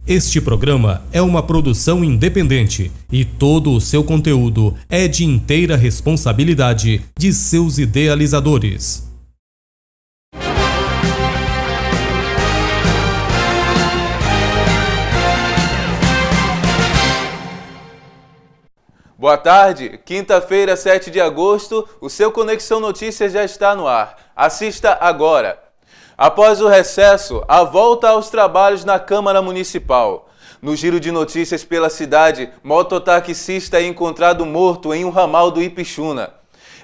Este programa é uma produção independente e todo o seu conteúdo é de inteira responsabilidade de seus idealizadores. Boa tarde, quinta-feira, 7 de agosto, o seu Conexão Notícias já está no ar. Assista agora. Após o recesso, a volta aos trabalhos na Câmara Municipal. No giro de notícias pela cidade, mototaxista é encontrado morto em um ramal do Ipixuna.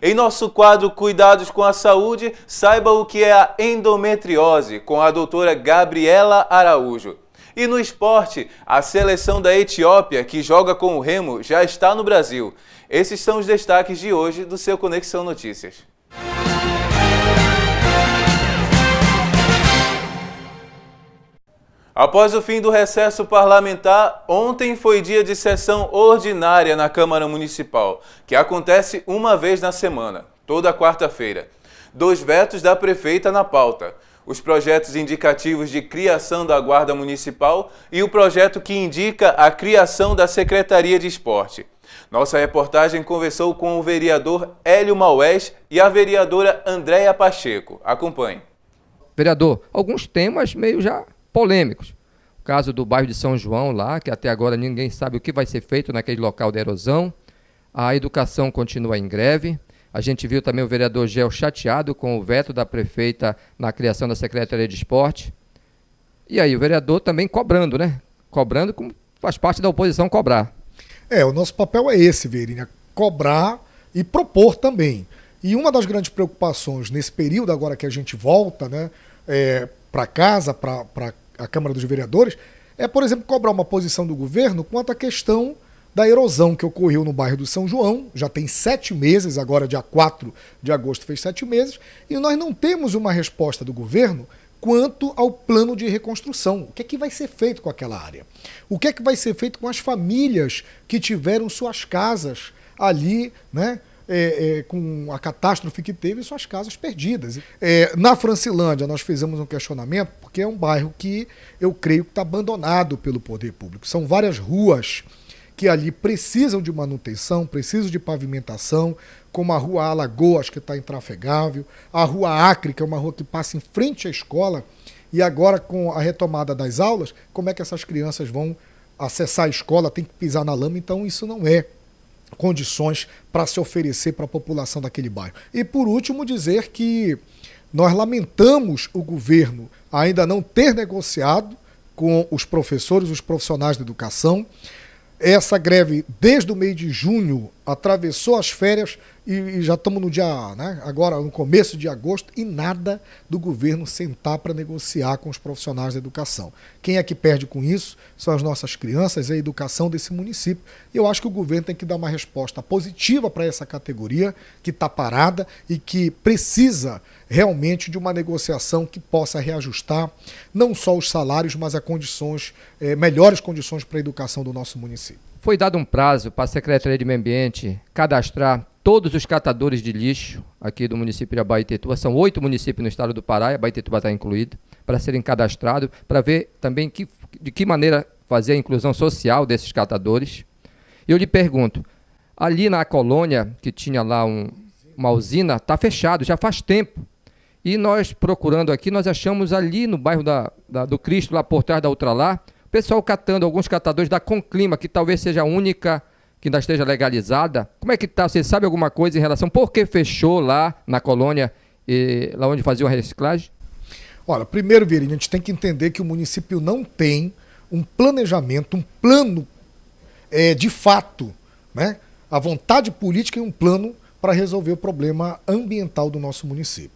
Em nosso quadro Cuidados com a Saúde, saiba o que é a endometriose, com a doutora Gabriela Araújo. E no esporte, a seleção da Etiópia, que joga com o Remo, já está no Brasil. Esses são os destaques de hoje do seu Conexão Notícias. Após o fim do recesso parlamentar, ontem foi dia de sessão ordinária na Câmara Municipal, que acontece uma vez na semana, toda quarta-feira. 2 vetos da prefeita na pauta: os projetos indicativos de criação da Guarda Municipal e o projeto que indica a criação da Secretaria de Esporte. Nossa reportagem conversou com o vereador Hélio Maués e a vereadora Andréia Pacheco. Acompanhe. Vereador, alguns temas meio já polêmicos. O caso do bairro de São João lá, que até agora ninguém sabe o que vai ser feito naquele local de erosão. A educação continua em greve. A gente viu também o vereador Gel chateado com o veto da prefeita na criação da Secretaria de Esporte. E aí o vereador também cobrando, né? Cobrando como faz parte da oposição cobrar. O nosso papel é esse, Verinha, cobrar e propor também. E uma das grandes preocupações nesse período agora que a gente volta, né, para casa, para a Câmara dos Vereadores, é, por exemplo, cobrar uma posição do governo quanto à questão da erosão que ocorreu no bairro do São João. Já tem 7 meses, agora dia 4 de agosto fez 7 meses, e nós não temos uma resposta do governo quanto ao plano de reconstrução. O que é que vai ser feito com aquela área? O que é que vai ser feito com as famílias que tiveram suas casas ali, né, com a catástrofe que teve, suas casas perdidas? Na Francilândia nós fizemos um questionamento, porque é um bairro que eu creio que está abandonado pelo poder público. São várias ruas que ali precisam de manutenção, precisam de pavimentação, como a Rua Alagoas, que está intrafegável, a Rua Acre, que é uma rua que passa em frente à escola, e agora com a retomada das aulas, como é que essas crianças vão acessar a escola, tem que pisar na lama, então isso não é condições para se oferecer para a população daquele bairro. E por último, dizer que nós lamentamos o governo ainda não ter negociado com os professores, os profissionais da educação. Essa greve, desde o mês de junho, atravessou as férias e já estamos no dia, né, agora no começo de agosto, e nada do governo sentar para negociar com os profissionais da educação. Quem é que perde com isso? São as nossas crianças, a educação desse município. Eu acho que o governo tem que dar uma resposta positiva para essa categoria que está parada e que precisa realmente de uma negociação que possa reajustar não só os salários, mas as condições, melhores condições para a educação do nosso município. Foi dado um prazo para a Secretaria de Meio Ambiente cadastrar todos os catadores de lixo aqui do município de Abaetetuba. São 8 municípios no estado do Pará, e Abaetetuba está incluído, para serem cadastrados, para ver também de que maneira fazer a inclusão social desses catadores. E eu lhe pergunto, ali na colônia, que tinha lá uma usina, está fechado, já faz tempo. E nós procurando aqui, nós achamos ali no bairro do Cristo, lá por trás da Ultralar, pessoal catando, alguns catadores da Conclima, que talvez seja a única que ainda esteja legalizada. Como é que está? Você sabe alguma coisa em relação? Por que fechou lá na colônia, lá onde fazia a reciclagem? Olha, primeiro, Virinho, a gente tem que entender que o município não tem um planejamento, um plano de fato, né? A vontade política e um plano para resolver o problema ambiental do nosso município.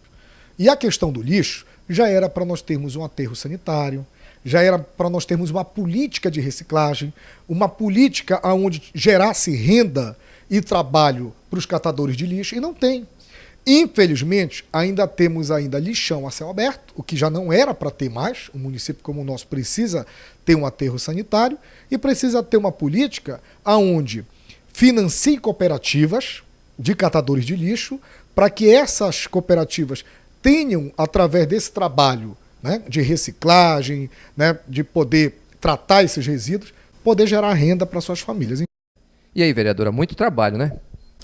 E a questão do lixo já era para nós termos um aterro sanitário, já era para nós termos uma política de reciclagem, uma política onde gerasse renda e trabalho para os catadores de lixo, e não tem. Infelizmente, ainda temos lixão a céu aberto, o que já não era para ter mais. Um município como o nosso precisa ter um aterro sanitário e precisa ter uma política onde financie cooperativas de catadores de lixo, para que essas cooperativas tenham, através desse trabalho, né, de reciclagem, né, de poder tratar esses resíduos, poder gerar renda para suas famílias. E aí, vereadora, muito trabalho, né?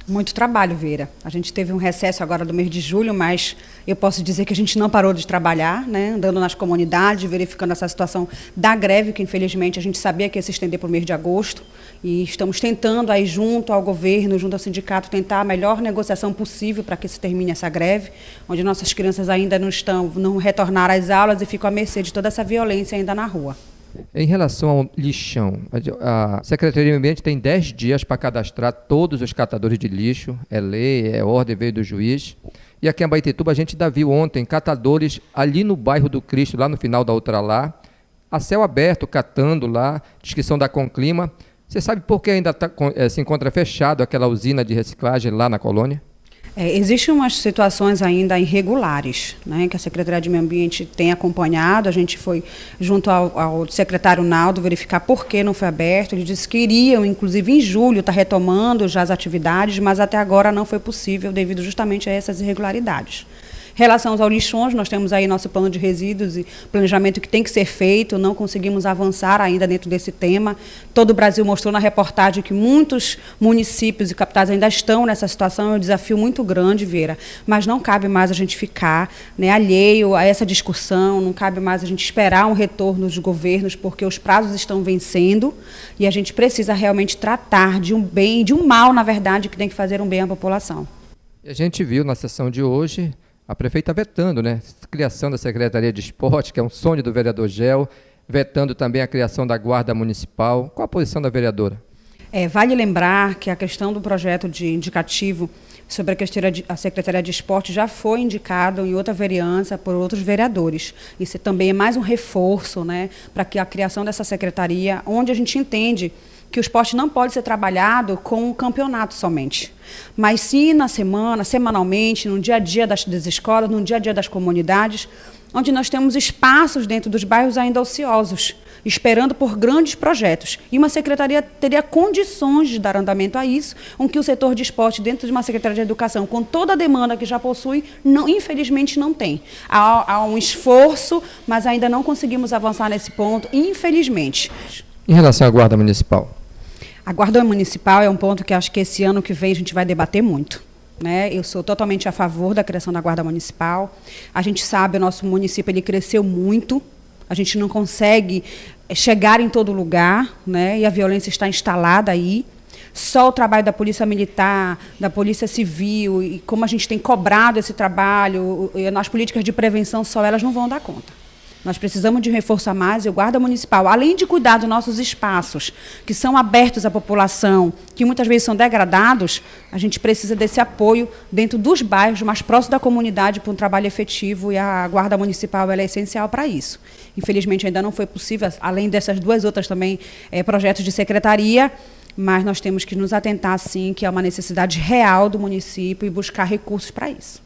Muito trabalho, Vera. A gente teve um recesso agora do mês de julho, mas eu posso dizer que a gente não parou de trabalhar, né? Andando nas comunidades, verificando essa situação da greve, que infelizmente a gente sabia que ia se estender para o mês de agosto. E estamos tentando aí junto ao governo, junto ao sindicato, tentar a melhor negociação possível para que se termine essa greve, onde nossas crianças ainda não retornaram às aulas e ficam à mercê de toda essa violência ainda na rua. Em relação ao lixão, a Secretaria de Meio Ambiente tem 10 dias para cadastrar todos os catadores de lixo, é lei, é ordem, veio do juiz. E aqui em Abaetetuba a gente ainda viu ontem catadores ali no bairro do Cristo, lá no final da Ultralar, a céu aberto, catando lá, descrição da Conclima. Você sabe por que ainda se encontra fechado aquela usina de reciclagem lá na colônia? Existem umas situações ainda irregulares, né, que a Secretaria de Meio Ambiente tem acompanhado. A gente foi junto ao secretário Naldo verificar por que não foi aberto. Eles disse que iriam, inclusive em julho, estar retomando já as atividades, mas até agora não foi possível devido justamente a essas irregularidades. Em relação aos lixões, nós temos aí nosso plano de resíduos e planejamento que tem que ser feito, não conseguimos avançar ainda dentro desse tema. Todo o Brasil mostrou na reportagem que muitos municípios e capitais ainda estão nessa situação, é um desafio muito grande, Vera, mas não cabe mais a gente ficar, né, alheio a essa discussão, não cabe mais a gente esperar um retorno dos governos, porque os prazos estão vencendo e a gente precisa realmente tratar de um bem, de um mal, na verdade, que tem que fazer um bem à população. E a gente viu na sessão de hoje a prefeita vetando, né, a criação da Secretaria de Esporte, que é um sonho do vereador Gel, vetando também a criação da Guarda Municipal. Qual a posição da vereadora? Vale lembrar que a questão do projeto de indicativo sobre a Secretaria de Esporte já foi indicado em outra vereança por outros vereadores. Isso também é mais um reforço, né, para que a criação dessa secretaria, onde a gente entende que o esporte não pode ser trabalhado com o campeonato somente. Mas sim na semana, semanalmente, no dia a dia das escolas, no dia a dia das comunidades, onde nós temos espaços dentro dos bairros ainda ociosos, esperando por grandes projetos. E uma secretaria teria condições de dar andamento a isso, com que o setor de esporte, dentro de uma secretaria de educação, com toda a demanda que já possui, infelizmente não tem. Há um esforço, mas ainda não conseguimos avançar nesse ponto, infelizmente. Em relação à Guarda Municipal? A Guarda Municipal é um ponto que acho que esse ano que vem a gente vai debater muito, né? Eu sou totalmente a favor da criação da Guarda Municipal. A gente sabe, o nosso município ele cresceu muito, a gente não consegue chegar em todo lugar, né? E a violência está instalada aí. Só o trabalho da Polícia Militar, da Polícia Civil, e como a gente tem cobrado esse trabalho, nas políticas de prevenção, só elas não vão dar conta. Nós precisamos de um reforço a mais, e o Guarda Municipal, além de cuidar dos nossos espaços, que são abertos à população, que muitas vezes são degradados, a gente precisa desse apoio dentro dos bairros, mais próximos da comunidade, para um trabalho efetivo, e a Guarda Municipal ela é essencial para isso. Infelizmente, ainda não foi possível, além dessas duas outras também, projetos de secretaria, mas nós temos que nos atentar, sim, que é uma necessidade real do município e buscar recursos para isso.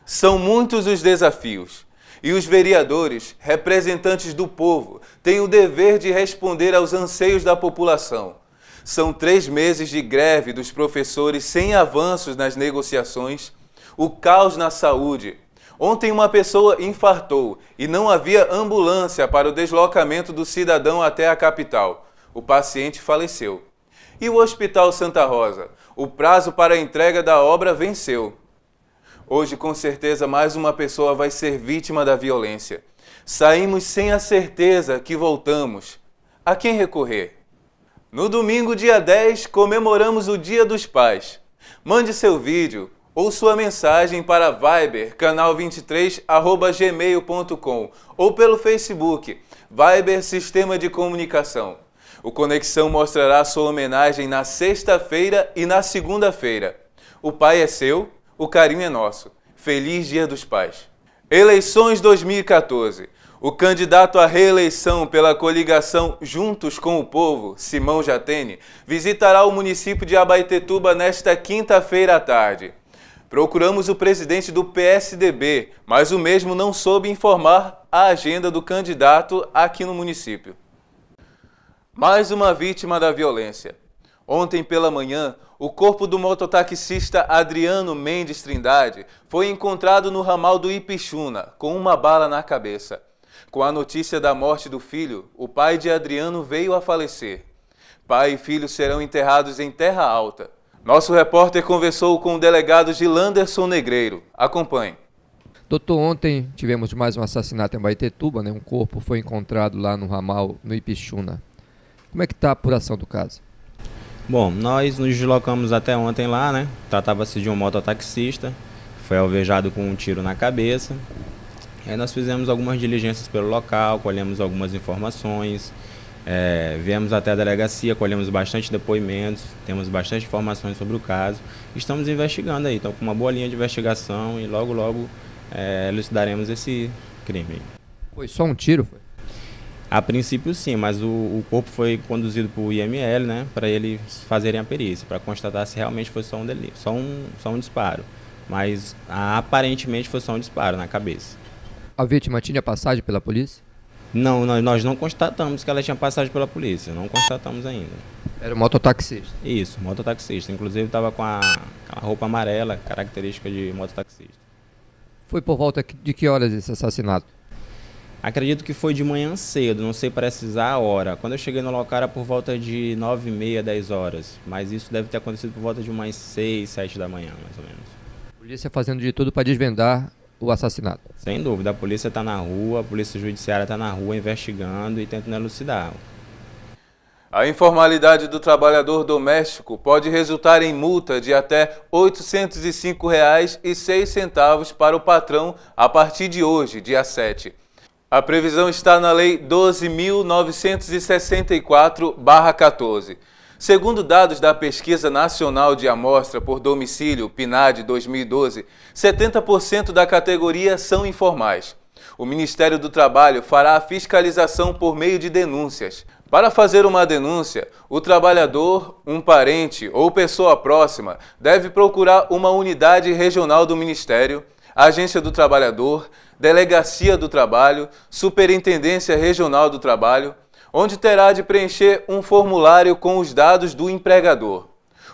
São muitos os desafios. E os vereadores, representantes do povo, têm o dever de responder aos anseios da população. São 3 meses de greve dos professores sem avanços nas negociações, o caos na saúde. Ontem uma pessoa infartou e não havia ambulância para o deslocamento do cidadão até a capital. O paciente faleceu. E o Hospital Santa Rosa? O prazo para a entrega da obra venceu. Hoje, com certeza, mais uma pessoa vai ser vítima da violência. Saímos sem a certeza que voltamos. A quem recorrer? No domingo, dia 10, comemoramos o Dia dos Pais. Mande seu vídeo ou sua mensagem para Viber, canal23@gmail.com ou pelo Facebook, Viber Sistema de Comunicação. O Conexão mostrará sua homenagem na sexta-feira e na segunda-feira. O pai é seu, o carinho é nosso. Feliz Dia dos Pais. Eleições 2014. O candidato à reeleição pela coligação Juntos com o Povo, Simão Jatene, visitará o município de Abaetetuba nesta quinta-feira à tarde. Procuramos o presidente do PSDB, mas o mesmo não soube informar a agenda do candidato aqui no município. Mais uma vítima da violência. Ontem pela manhã, o corpo do mototaxista Adriano Mendes Trindade foi encontrado no ramal do Ipixuna, com uma bala na cabeça. Com a notícia da morte do filho, o pai de Adriano veio a falecer. Pai e filho serão enterrados em Terra Alta. Nosso repórter conversou com o delegado Gilanderson Negreiro. Acompanhe. Doutor, ontem tivemos mais um assassinato em Abaetetuba, né? Um corpo foi encontrado lá no ramal, no Ipixuna. Como é que está a apuração do caso? Bom, nós nos deslocamos até ontem lá, né? Tratava-se de um mototaxista, foi alvejado com um tiro na cabeça. Aí nós fizemos algumas diligências pelo local, colhemos algumas informações, viemos até a delegacia, colhemos bastante depoimentos, temos bastante informações sobre o caso. Estamos investigando aí, estamos com uma boa linha de investigação e logo elucidaremos esse crime. Foi só um tiro? Foi? A princípio sim, mas o corpo foi conduzido para o IML, né, para eles fazerem a perícia, para constatar se realmente foi só um delito, só um disparo. Mas aparentemente foi só um disparo na cabeça. A vítima tinha passagem pela polícia? Não, nós não constatamos que ela tinha passagem pela polícia, não constatamos ainda. Era um mototaxista? Isso, mototaxista. Inclusive estava com a roupa amarela, característica de mototaxista. Foi por volta de que horas esse assassinato? Acredito que foi de manhã cedo, não sei precisar a hora. Quando eu cheguei no local era por volta de 9h30, 10 horas. Mas isso deve ter acontecido por volta de umas 6, 7 da manhã, mais ou menos. A polícia fazendo de tudo para desvendar o assassinato? Sem dúvida, a polícia está na rua, a polícia judiciária está na rua investigando e tentando elucidar. A informalidade do trabalhador doméstico pode resultar em multa de até R$ 805,06 para o patrão a partir de hoje, dia 7. A previsão está na Lei 12.964/14. Segundo dados da Pesquisa Nacional de Amostra por Domicílio, PNAD 2012, 70% da categoria são informais. O Ministério do Trabalho fará a fiscalização por meio de denúncias. Para fazer uma denúncia, o trabalhador, um parente ou pessoa próxima deve procurar uma unidade regional do Ministério, Agência do Trabalhador, Delegacia do Trabalho, Superintendência Regional do Trabalho, onde terá de preencher um formulário com os dados do empregador.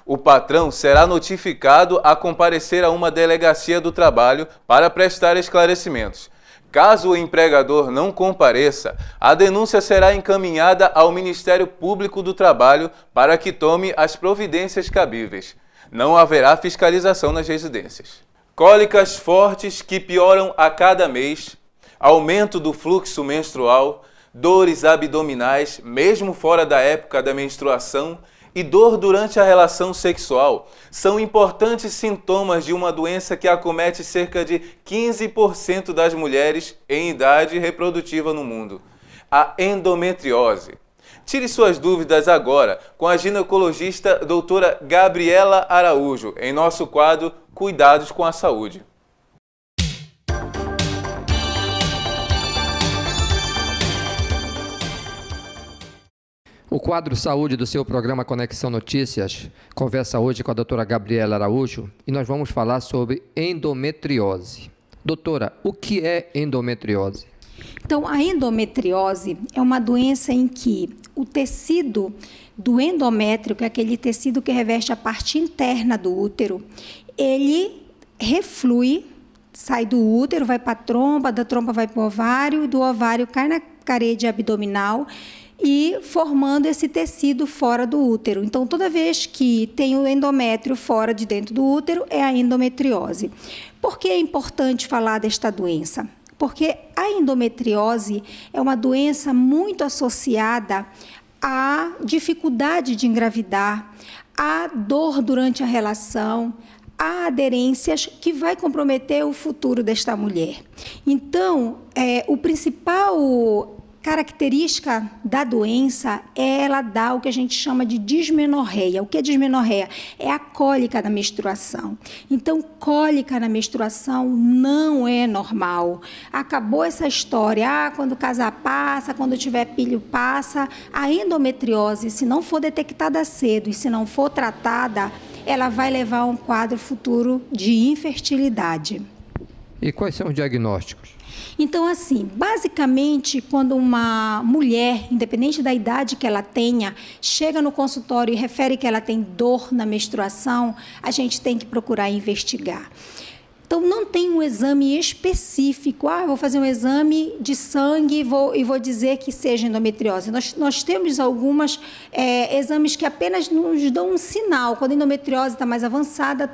O patrão será notificado a comparecer a uma delegacia do trabalho para prestar esclarecimentos. Caso o empregador não compareça, a denúncia será encaminhada ao Ministério Público do Trabalho para que tome as providências cabíveis. Não haverá fiscalização nas residências. Cólicas fortes que pioram a cada mês, aumento do fluxo menstrual, dores abdominais, mesmo fora da época da menstruação, e dor durante a relação sexual são importantes sintomas de uma doença que acomete cerca de 15% das mulheres em idade reprodutiva no mundo, a endometriose. Tire suas dúvidas agora com a ginecologista doutora Gabriela Araújo, em nosso quadro Cuidados com a Saúde. O quadro Saúde do seu programa Conexão Notícias conversa hoje com a doutora Gabriela Araújo e nós vamos falar sobre endometriose. Doutora, o que é endometriose? Então, a endometriose é uma doença em que o tecido do endométrio, que é aquele tecido que reveste a parte interna do útero, ele reflui, sai do útero, vai para a trompa, da trompa vai para o ovário, e do ovário cai na parede abdominal, e formando esse tecido fora do útero. Então, toda vez que tem o endométrio fora de dentro do útero, é a endometriose. Por que é importante falar desta doença? Porque a endometriose é uma doença muito associada à dificuldade de engravidar, à dor durante a relação, a aderências que vai comprometer o futuro desta mulher. Então, o principal característica da doença é ela dar o que a gente chama de dismenorreia. O que é dismenorreia? É a cólica na menstruação. Então, cólica na menstruação não é normal. Acabou essa história, quando casar passa, quando tiver filho passa. A endometriose, se não for detectada cedo e se não for tratada, ela vai levar a um quadro futuro de infertilidade. E quais são os diagnósticos? Então, assim, basicamente, quando uma mulher, independente da idade que ela tenha, chega no consultório e refere que ela tem dor na menstruação, a gente tem que procurar investigar. Então, não tem um exame específico. Vou fazer um exame de sangue e vou dizer que seja endometriose. Nós temos alguns exames que apenas nos dão um sinal. Quando a endometriose está mais avançada,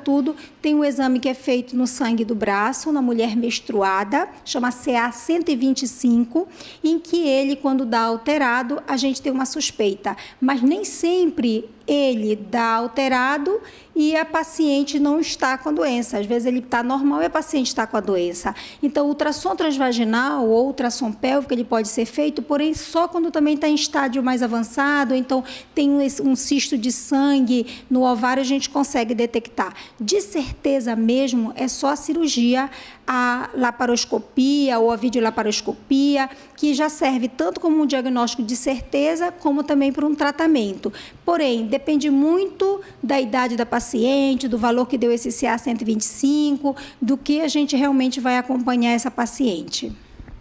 tem um exame que é feito no sangue do braço, na mulher menstruada, chama CA 125, em que ele, quando dá alterado, a gente tem uma suspeita. Mas nem sempre ele dá alterado e a paciente não está com a doença. Às vezes ele está normal e a paciente está com a doença. Então, o ultrassom transvaginal ou ultrassom pélvico, ele pode ser feito, porém, só quando também está em estágio mais avançado, então tem um cisto de sangue no ovário, a gente consegue detectar. De certeza mesmo, é só a cirurgia, a laparoscopia ou a videolaparoscopia, que já serve tanto como um diagnóstico de certeza, como também para um tratamento. Porém, depende muito da idade da paciente, do valor que deu esse CA 125, do que a gente realmente vai acompanhar essa paciente.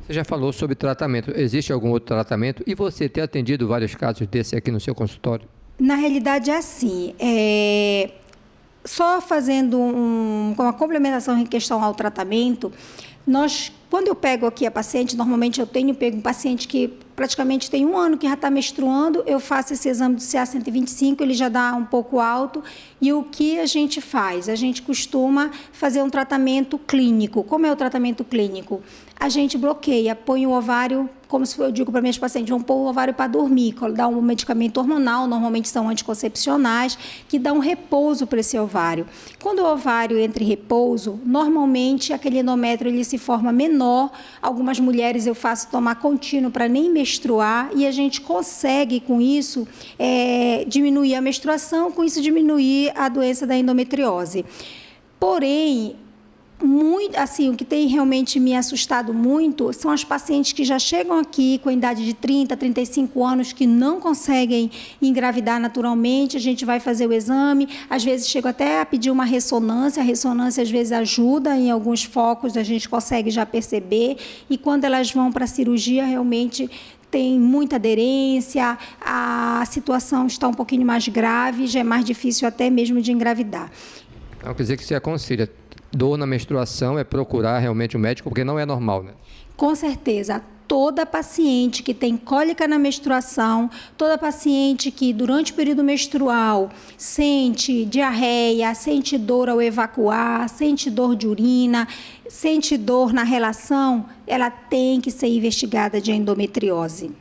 Você já falou sobre tratamento. Existe algum outro tratamento? E você tem atendido vários casos desse aqui no seu consultório? Na realidade, é assim. Só fazendo uma complementação em questão ao tratamento, quando eu pego aqui a paciente, normalmente eu pego um paciente que praticamente tem 1 ano que já está menstruando, eu faço esse exame do CA 125, ele já dá um pouco alto, e o que a gente faz? A gente costuma fazer um tratamento clínico. Como é o tratamento clínico? A gente bloqueia, põe o ovário, como eu digo para minhas pacientes, vão pôr o ovário para dormir, dá um medicamento hormonal, normalmente são anticoncepcionais, que dá um repouso para esse ovário. Quando o ovário entra em repouso, normalmente aquele endométrio ele se forma menor. Algumas mulheres eu faço tomar contínuo para nem menstruar, e a gente consegue com isso diminuir a menstruação, com isso diminuir a doença da endometriose. Porém, o que tem realmente me assustado muito são as pacientes que já chegam aqui com a idade de 30, 35 anos, que não conseguem engravidar naturalmente. A gente vai fazer o exame, às vezes chego até a pedir uma ressonância, a ressonância às vezes ajuda, em alguns focos a gente consegue já perceber, e quando elas vão para a cirurgia, realmente tem muita aderência, a situação está um pouquinho mais grave, já é mais difícil até mesmo de engravidar. Então, quer dizer que você aconselha dor na menstruação é procurar realmente um médico, porque não é normal, né? Com certeza. Toda paciente que tem cólica na menstruação, toda paciente que durante o período menstrual sente diarreia, sente dor ao evacuar, sente dor de urina, sente dor na relação, ela tem que ser investigada de endometriose.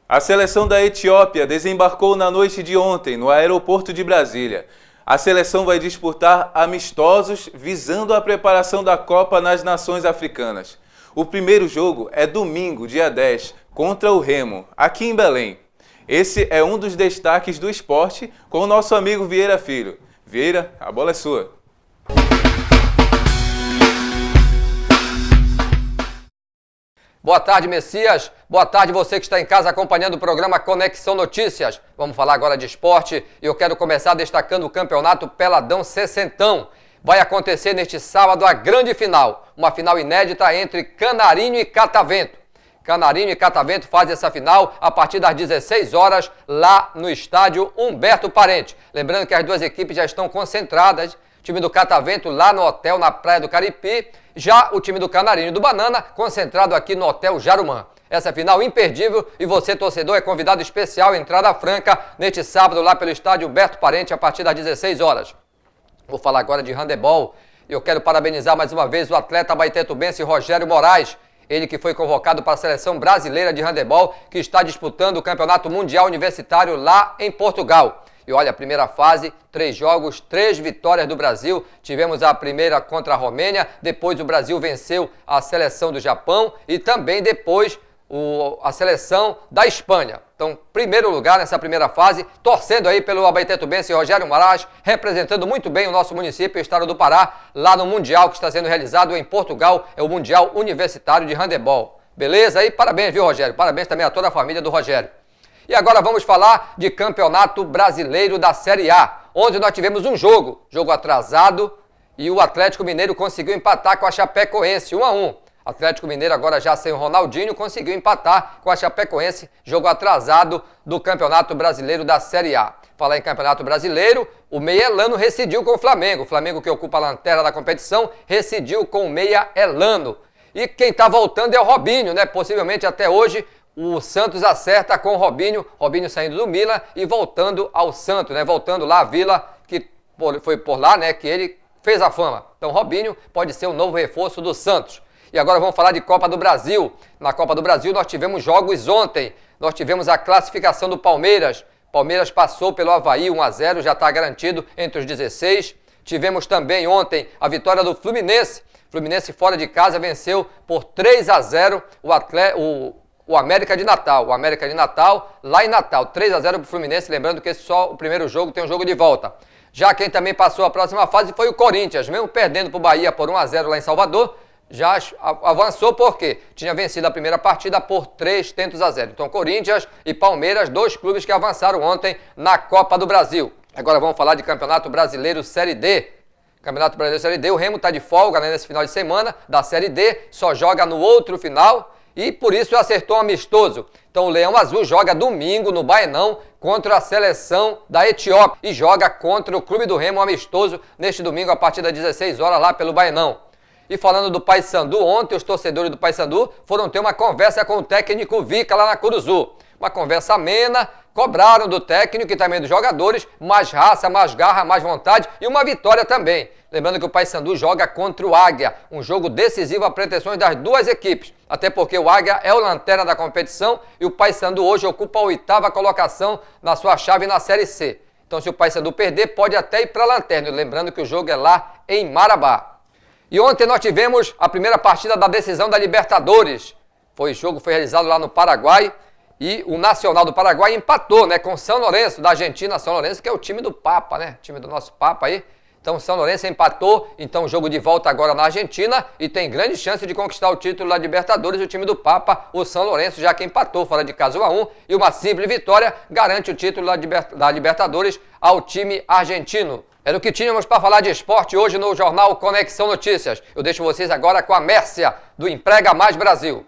A seleção da Etiópia desembarcou na noite de ontem no aeroporto de Brasília. A seleção vai disputar amistosos visando a preparação da Copa nas Nações Africanas. O primeiro jogo é domingo, dia 10, contra o Remo, aqui em Belém. Esse é um dos destaques do esporte com o nosso amigo Vieira Filho. Vieira, a bola é sua. Boa tarde, Messias. Boa tarde, você que está em casa acompanhando o programa Conexão Notícias. Vamos falar agora de esporte e eu quero começar destacando o campeonato Peladão Sessentão. Vai acontecer neste sábado a grande final, uma final inédita entre Canarinho e Catavento. Canarinho e Catavento fazem essa final a partir das 16 horas lá no estádio Humberto Parente. Lembrando que as duas equipes já estão concentradas. O time do Catavento lá no hotel na Praia do Caripi, já o time do Canarinho do Banana concentrado aqui no Hotel Jarumã. Essa final imperdível e você, torcedor, é convidado especial, entrada franca, neste sábado lá pelo estádio Humberto Parente a partir das 16 horas. Vou falar agora de handebol e eu quero parabenizar mais uma vez o atleta abaetetubense Rogério Moraes. Ele que foi convocado para a seleção brasileira de handebol, que está disputando o Campeonato Mundial Universitário lá em Portugal. E olha, a primeira fase, 3 jogos, 3 vitórias do Brasil. Tivemos a primeira contra a Romênia, depois o Brasil venceu a seleção do Japão e também depois a seleção da Espanha. Então, primeiro lugar nessa primeira fase, torcendo aí pelo abaetetubense Rogério Moraes, representando muito bem o nosso município, o estado do Pará, lá no Mundial que está sendo realizado em Portugal, é o Mundial Universitário de Handebol. Beleza? E parabéns, viu, Rogério? Parabéns também a toda a família do Rogério. E agora vamos falar de Campeonato Brasileiro da Série A, onde nós tivemos um jogo atrasado, e o Atlético Mineiro conseguiu empatar com a Chapecoense, 1-1. Atlético Mineiro agora já sem o Ronaldinho conseguiu empatar com a Chapecoense, jogo atrasado do Campeonato Brasileiro da Série A. Falar em Campeonato Brasileiro, o meia Elano rescindiu com o Flamengo. O Flamengo, que ocupa a lanterna da competição, rescindiu com o meia Elano. E quem está voltando é o Robinho, né? Possivelmente até hoje o Santos acerta com o Robinho saindo do Milan e voltando ao Santos, né? Voltando lá à Vila, que foi por lá, né, que ele fez a fama. Então Robinho pode ser o novo reforço do Santos. E agora vamos falar de Copa do Brasil. Na Copa do Brasil nós tivemos jogos ontem. Nós tivemos a classificação do Palmeiras. Palmeiras passou pelo Avaí 1-0, já está garantido entre os 16. Tivemos também ontem a vitória do Fluminense. Fluminense fora de casa venceu por 3-0 o América de Natal. O América de Natal lá em Natal. 3-0 para o Fluminense, lembrando que esse só o primeiro jogo tem um jogo de volta. Já quem também passou a próxima fase foi o Corinthians, mesmo perdendo para o Bahia por 1-0 lá em Salvador, já avançou porque tinha vencido a primeira partida por 3-0. Então Corinthians e Palmeiras, 2 clubes que avançaram ontem na Copa do Brasil. Agora vamos falar de Campeonato Brasileiro Série D. Campeonato Brasileiro Série D, o Remo está de folga, né, nesse final de semana da Série D, só joga no outro final e por isso acertou um amistoso. Então o Leão Azul joga domingo no Baenão contra a seleção da Etiópia e joga contra o Clube do Remo amistoso neste domingo a partir das 16 horas lá pelo Baenão. E falando do Paysandu, ontem os torcedores do Paysandu foram ter uma conversa com o técnico Vica lá na Curuzu. Uma conversa amena, cobraram do técnico e também dos jogadores mais raça, mais garra, mais vontade e uma vitória também. Lembrando que o Paysandu joga contra o Águia, um jogo decisivo a pretensões das duas equipes. Até porque o Águia é o lanterna da competição e o Paysandu hoje ocupa a 8ª colocação na sua chave na Série C. Então se o Paysandu perder, pode até ir para a lanterna. Lembrando que o jogo é lá em Marabá. E ontem nós tivemos a primeira partida da decisão da Libertadores. O jogo foi realizado lá no Paraguai e o Nacional do Paraguai empatou, né, com São Lourenço da Argentina. São Lourenço que é o time do Papa, né? Time do nosso Papa aí. Então São Lourenço empatou, então o jogo de volta agora na Argentina e tem grande chance de conquistar o título da Libertadores. O time do Papa, o São Lourenço, já que empatou fora de casa 1-1 e uma simples vitória garante o título da Libertadores ao time argentino. Era o que tínhamos para falar de esporte hoje no Jornal Conexão Notícias. Eu deixo vocês agora com a Mércia, do Emprega Mais Brasil.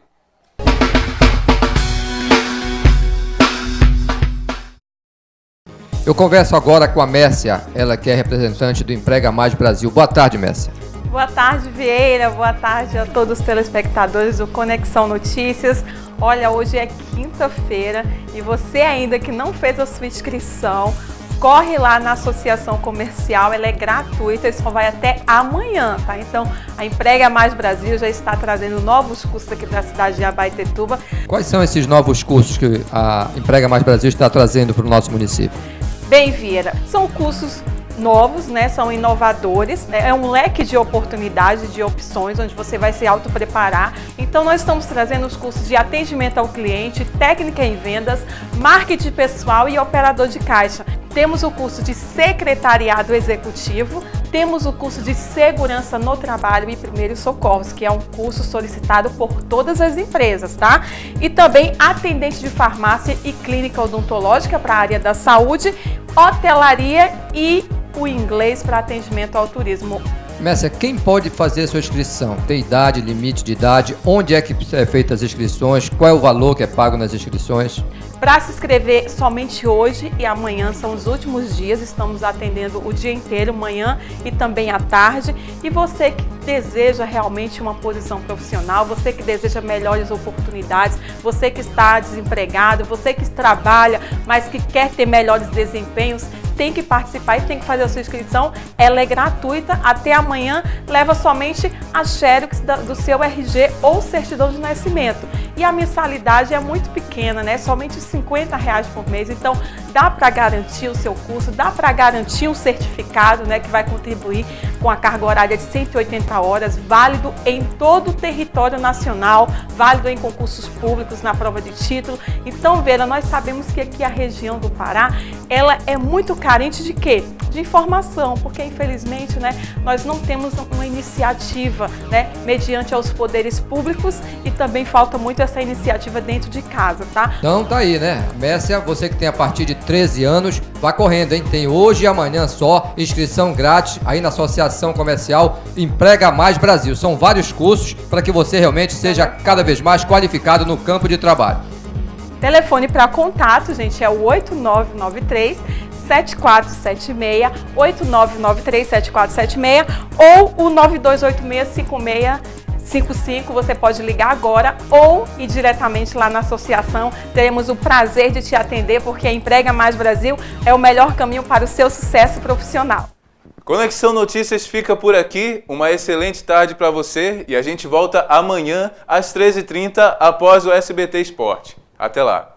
Eu converso agora com a Mércia, ela que é representante do Emprega Mais Brasil. Boa tarde, Mércia. Boa tarde, Vieira. Boa tarde a todos os telespectadores do Conexão Notícias. Olha, hoje é quinta-feira e você ainda que não fez a sua inscrição, corre lá na Associação Comercial, ela é gratuita e só vai até amanhã, tá? Então, a Emprega Mais Brasil já está trazendo novos cursos aqui para a cidade de Abaetetuba. Quais são esses novos cursos que a Emprega Mais Brasil está trazendo para o nosso município? Bem, Vieira, são cursos novos, né? São inovadores, né? É um leque de oportunidades, de opções, onde você vai se autopreparar. Então, nós estamos trazendo os cursos de atendimento ao cliente, técnica em vendas, marketing pessoal e operador de caixa. Temos o curso de secretariado executivo, temos o curso de segurança no trabalho e primeiros socorros, que é um curso solicitado por todas as empresas, tá? E também atendente de farmácia e clínica odontológica para a área da saúde, hotelaria e o inglês para atendimento ao turismo. Mércia, quem pode fazer a sua inscrição? Tem idade, limite de idade? Onde é que é feita as inscrições? Qual é o valor que é pago nas inscrições? Para se inscrever somente hoje e amanhã são os últimos dias, estamos atendendo o dia inteiro, manhã e também à tarde. E você que deseja realmente uma posição profissional, você que deseja melhores oportunidades, você que está desempregado, você que trabalha, mas que quer ter melhores desempenhos, tem que participar e tem que fazer a sua inscrição. Ela é gratuita, até amanhã leva somente a xerox do seu RG ou certidão de nascimento. E a mensalidade é muito pequena, né? Somente R$50 por mês. Então, dá para garantir o seu curso, dá para garantir um certificado, né? Que vai contribuir com a carga horária de 180 horas, válido em todo o território nacional, válido em concursos públicos, na prova de título. Então, Vera, nós sabemos que aqui a região do Pará, ela é muito carente de quê? De informação, porque infelizmente, né, nós não temos uma iniciativa, né, mediante aos poderes públicos e também falta muito essa iniciativa dentro de casa, tá? Então tá aí, né? Mércia, você que tem a partir de 13 anos, vá correndo, hein? Tem hoje e amanhã só, inscrição grátis aí na Associação Comercial Emprega Mais Brasil. São vários cursos para que você realmente seja cada vez mais qualificado no campo de trabalho. Telefone para contato, gente, é o 8993 7476, 8993-7476 ou o 9286-5655. Você pode ligar agora ou ir diretamente lá na associação. Teremos o prazer de te atender, porque a Emprega Mais Brasil é o melhor caminho para o seu sucesso profissional. Conexão Notícias fica por aqui. Uma excelente tarde para você e a gente volta amanhã às 13h30 após o SBT Esporte. Até lá!